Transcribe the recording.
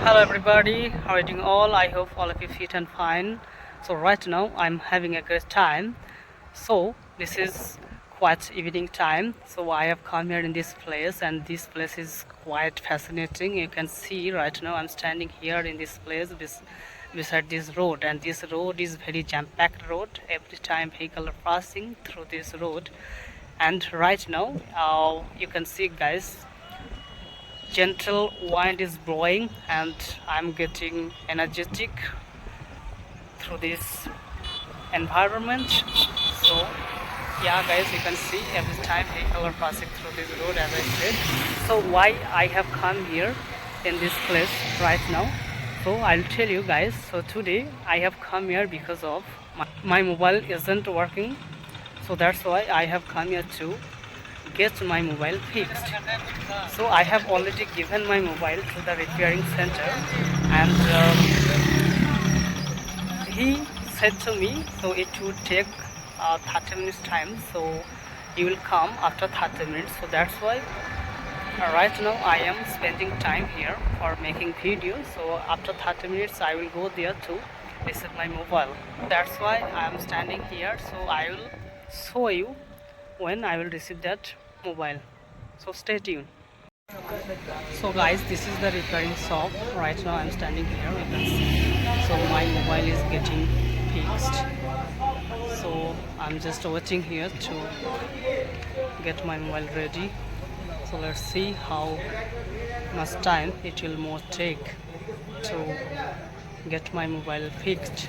Hello everybody, how are you doing all? I hope all of you fit and fine. So right now I'm having a great time. So this is quite evening time. So I have come here in this place and this place is quite fascinating. You can see right now I'm standing here in this place beside this road, and this road is very jam-packed road. Every time vehicle are passing through this road. And right now you can see guys, gentle wind is blowing and I'm getting energetic through this environment. So yeah guys, you can see every time vehicle are passing through this road, as I said. So why I have come here in this place right now, so I'll tell you guys. So today I have come here because of my mobile isn't working, so that's why I have come here to get my mobile fixed. So I have already given my mobile to the repairing center, and he said to me so it would take 30 minutes time, so he will come after 30 minutes. So that's why right now I am spending time here for making videos. So after 30 minutes I will go there to receive my mobile. That's why I am standing here, so I will show you when I will receive that mobile. So stay tuned. So guys, this is the repairing shop. Right now I'm standing here, you can see. So my mobile is getting fixed, so I'm just waiting here to get my mobile ready. So let's see how much time it will more take to get my mobile fixed.